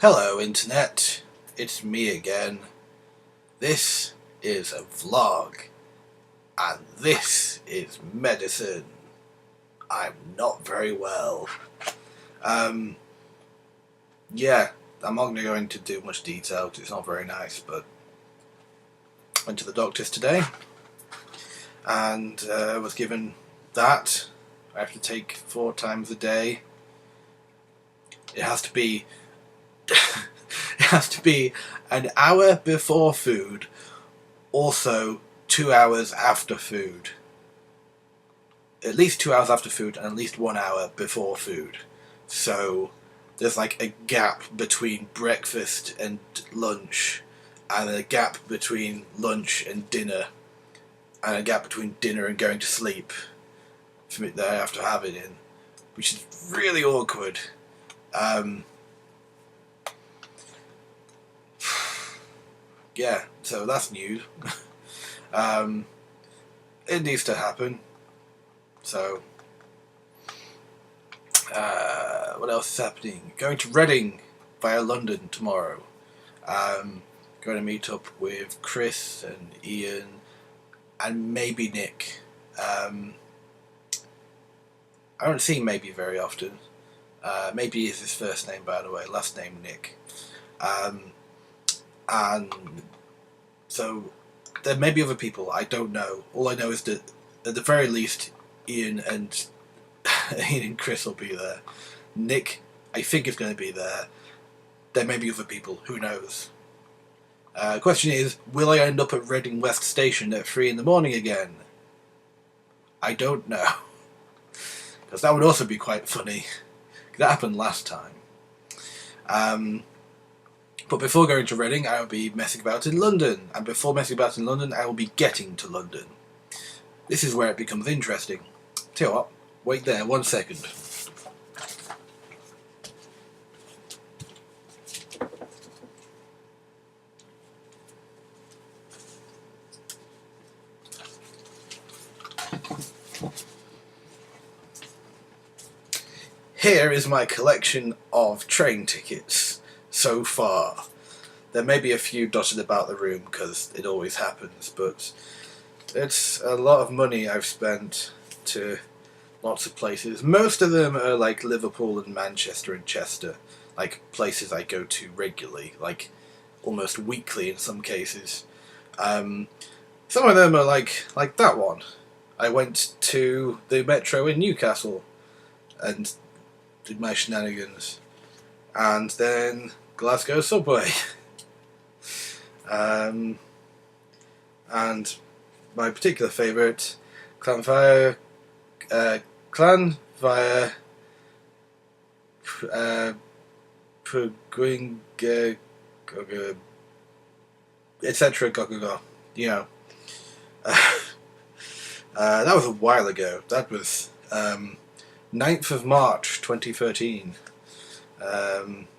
Hello Internet, it's me again. This is a vlog, and this is medicine. I'm not very well. Yeah, I'm not going to go into too much detail because it's not very nice, but I went to the doctor's today and was given that. I have to take 4 times a day. It has to be it has to be an hour before food, also 2 hours after food. At least 2 hours after food and at least 1 hour before food. So there's like a gap between breakfast and lunch, and a gap between lunch and dinner, and a gap between dinner and going to sleep for me that I have to have it in, which is really awkward. Yeah, so that's news. It needs to happen. So, what else is happening? Going to Reading via London tomorrow. Going to meet up with Chris and Ian and maybe Nick. I don't see Maybe very often. Maybe is his first name, by the way, last name Nick. And so there may be other people, I don't know. All I know is that at the very least Ian and Chris will be there. Nick, I think, is going to be there. There may be other people, who knows. Question is, will I end up at Reading West Station at 3 in the morning again? I don't know. Because that would also be quite funny. That happened last time. But before going to Reading, I will be messing about in London. And before messing about in London, I will be getting to London. This is where it becomes interesting. Tell you what, wait there 1 second. Here is my collection of train tickets so far. There may be a few dotted about the room because it always happens, but it's a lot of money I've spent to lots of places. Most of them are like Liverpool and Manchester and Chester, like places I go to regularly, like almost weekly in some cases. Some of them are like that one. I went to the Metro in Newcastle and did my shenanigans, and then Glasgow subway, and my particular favourite, Clan via etc. Go. You know, that was a while ago. That was 9th of March 2013.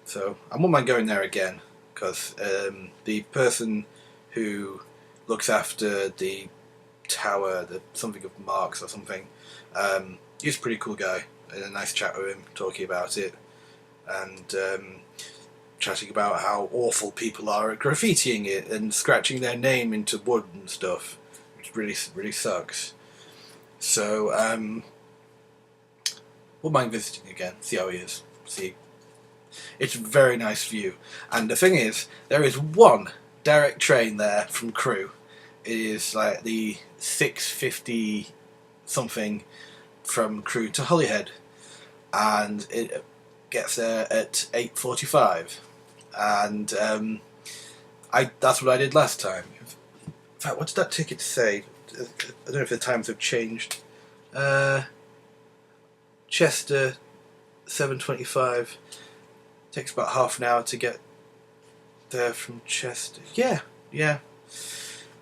So I won't mind going there again, because the person who looks after the tower, something of Marks or something, he's a pretty cool guy. I had a nice chat with him, talking about it, and chatting about how awful people are at graffitiing it and scratching their name into wood and stuff, which really sucks. So wouldn't mind visiting again, see how he is. See, it's a very nice view, and the thing is, there is one direct train there from Crewe. It is like the 6:50 something from Crewe to Holyhead, and it gets there at 8:45. And that's what I did last time. In fact, what did that ticket say? I don't know if the times have changed. Chester 7:25. Takes about half an hour to get there from Chester. Yeah.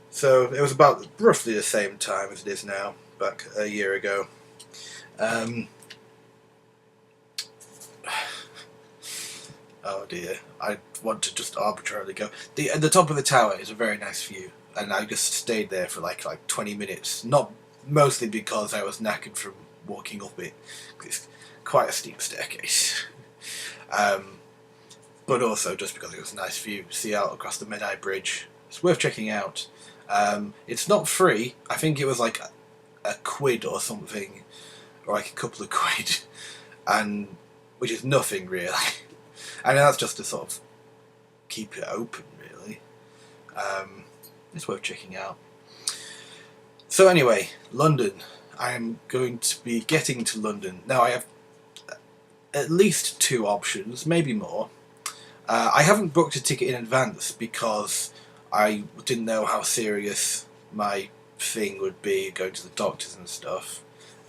So it was about roughly the same time as it is now, back a year ago. Oh dear, I want to just arbitrarily go. The top of the tower is a very nice view, and I just stayed there for like 20 minutes. Not mostly because I was knackered from walking up it. It's quite a steep staircase. but also just because it was a nice view to see out across the Menai Bridge. It's worth checking out. It's not free. I think it was like a quid or something, or like a couple of quid, and which is nothing really. And that's just to sort of keep it open, really. It's worth checking out. So anyway, London. I am going to be getting to London. Now I have at least 2 options, maybe more. I haven't booked a ticket in advance because I didn't know how serious my thing would be, going to the doctors and stuff.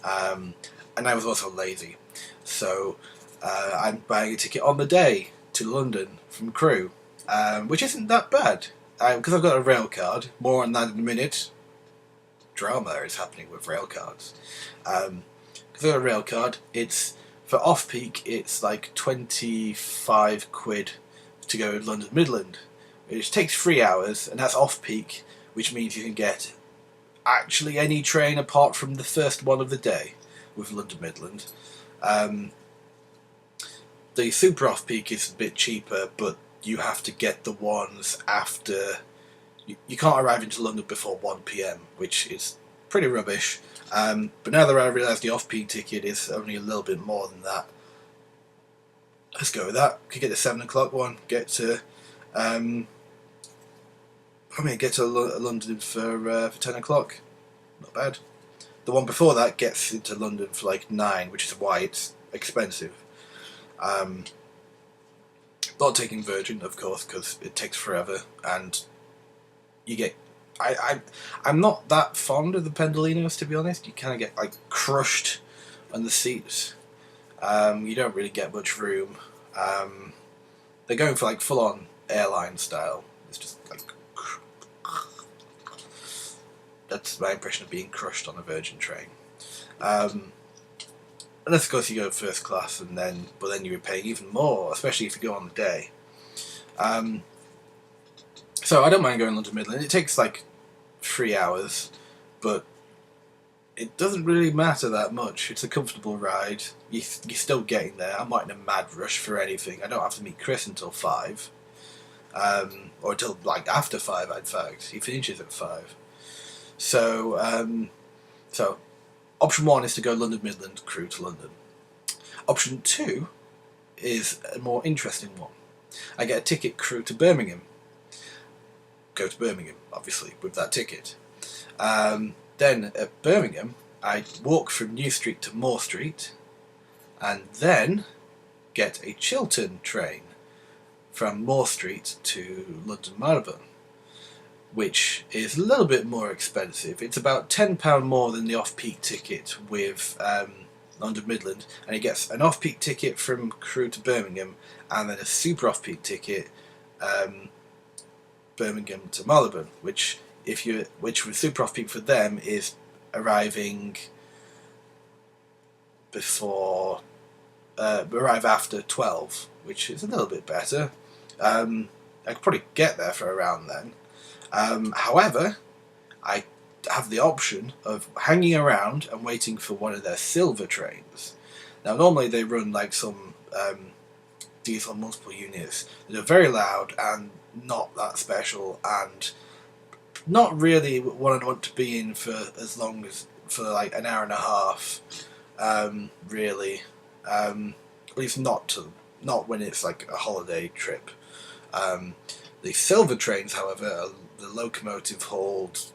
And I was also lazy. So I'm buying a ticket on the day to London from Crewe, which isn't that bad. Because I've got a rail card. More on that in a minute. Drama is happening with rail cards. Because I've got a rail card, it's for off-peak, it's like 25 quid to go London Midland, which takes 3 hours, and that's off-peak, which means you can get actually any train apart from the first one of the day with London Midland. The super off-peak is a bit cheaper, but you have to get the ones after... You can't arrive into London before 1 PM, which is pretty rubbish. But now that I realise the off-peak ticket is only a little bit more than that, let's go with that. Could get the 7 o'clock one, get to London for 10 o'clock. Not bad. The one before that gets into London for like 9, which is why it's expensive. Not taking Virgin, of course, because it takes forever, and you get... I'm not that fond of the Pendolinos, to be honest. You kind of get like crushed on the seats. You don't really get much room. They're going for like full-on airline style. It's just like... That's my impression of being crushed on a Virgin train. Unless of course you go first class, and then you're paying even more, especially if you go on the day. So I don't mind going London Midland. It takes like 3 hours, but it doesn't really matter that much. It's a comfortable ride. You're still getting there. I'm not in a mad rush for anything. I don't have to meet Chris until 5. Or until like after 5, in fact. He finishes at 5. So, option 1 is to go London Midland, Crewe to London. Option 2 is a more interesting one. I get a ticket Crewe to Birmingham. Go to Birmingham, obviously, with that ticket. Then at Birmingham, I walk from New Street to Moore Street, and then get a Chiltern train from Moore Street to London Marylebone, which is a little bit more expensive. It's about £10 more than the off-peak ticket with London Midland, and it gets an off-peak ticket from Crewe to Birmingham, and then a super off-peak ticket Birmingham to Marylebone, which with super off-peak for them is arrive after 12, which is a little bit better. I could probably get there for around then. However, I have the option of hanging around and waiting for one of their silver trains. Now normally they run like some diesel multiple units that are very loud and not that special, and not really what I'd want to be in for as long as for like an hour and a half, really. At least not when it's like a holiday trip. The silver trains, however, the locomotive hold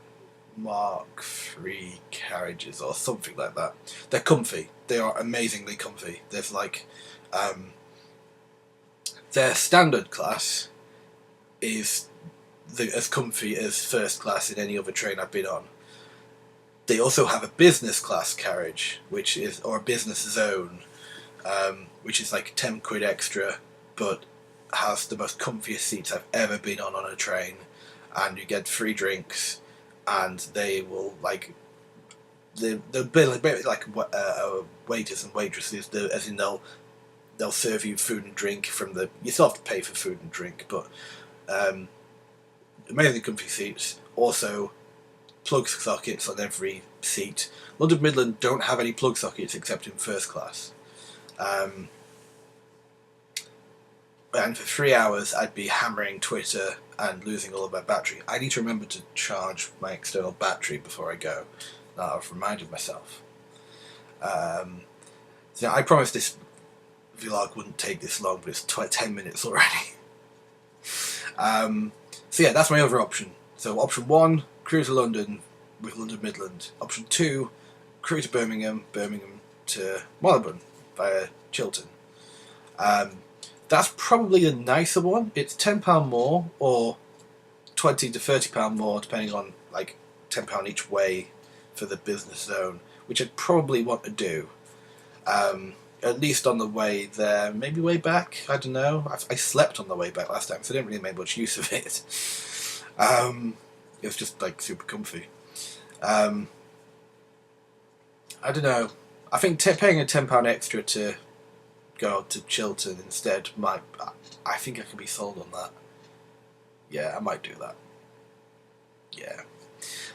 Mark III carriages or something like that. They're comfy. They are amazingly comfy. There's like their standard class is as comfy as first class in any other train I've been on. They also have a business class carriage, or a business zone, which is like 10 quid extra, but has the most comfiest seats I've ever been on a train, and you get free drinks, and they will like they'll be like waiters and waitresses, as in they'll serve you food and drink you still have to pay for food and drink, but amazingly comfy seats. Also plug sockets on every seat. London Midland don't have any plug sockets except in first class. and for 3 hours I'd be hammering Twitter and losing all of my battery. I need to remember to charge my external battery before I go. That I've reminded myself. So I promised this vlog wouldn't take this long, but it's 10 minutes already. So yeah, that's my other option. So option 1, crew to London with London Midland. Option 2, crew to Birmingham, Birmingham to Marylebone via Chiltern. That's probably the nicer one. It's £10 more, or £20 to £30 more, depending on like £10 each way for the business zone, which I'd probably want to do. At least on the way there, maybe way back, I don't know. I slept on the way back last time, so I didn't really make much use of it. It was just like super comfy. I don't know. I think paying a £10 extra to go to Chiltern instead might... I think I can be sold on that. Yeah, I might do that. Yeah.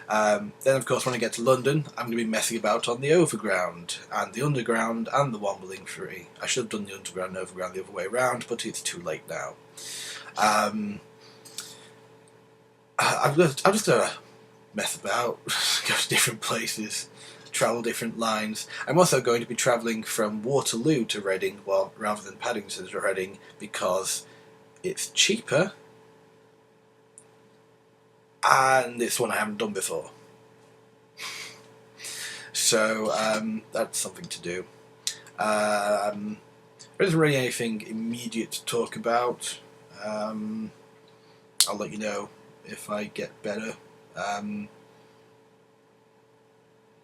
Then of course when I get to London I'm going to be messing about on the overground and the underground and the Wombling Free. I should have done the underground and overground the other way around, but it's too late now. I'm just going to mess about, go to different places, travel different lines. I'm also going to be travelling from Waterloo to Reading, well, rather than Paddington to Reading, because it's cheaper and it's one I haven't done before. So that's something to do. There isn't really anything immediate to talk about. I'll let you know if I get better.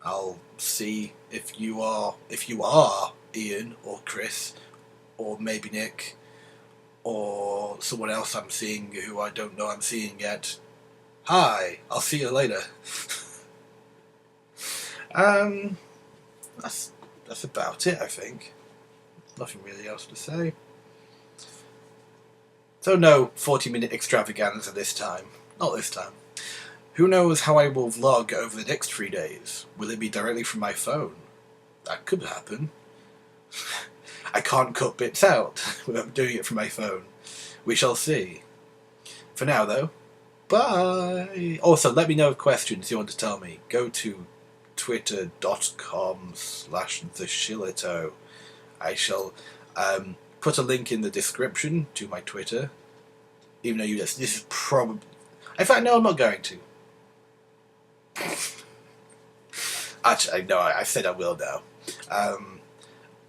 I'll see if you are Ian or Chris or maybe Nick or someone else I'm seeing who I don't know I'm seeing yet. Hi, I'll see you later. That's about it, I think. Nothing really else to say. So no 40-minute extravaganza this time. Not this time. Who knows how I will vlog over the next 3 days? Will it be directly from my phone? That could happen. I can't cut bits out without doing it from my phone. We shall see. For now though, bye! Also, let me know of questions you want to tell me. Go to twitter.com/theshillito. I shall put a link in the description to my Twitter. Even though this is probably... In fact, no, I'm not going to. Actually, no, I said I will now.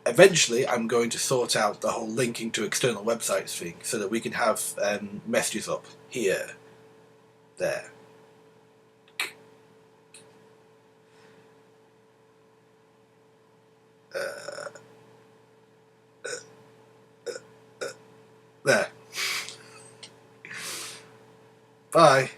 Eventually, I'm going to sort out the whole linking to external websites thing so that we can have messages up here, there. There. Bye.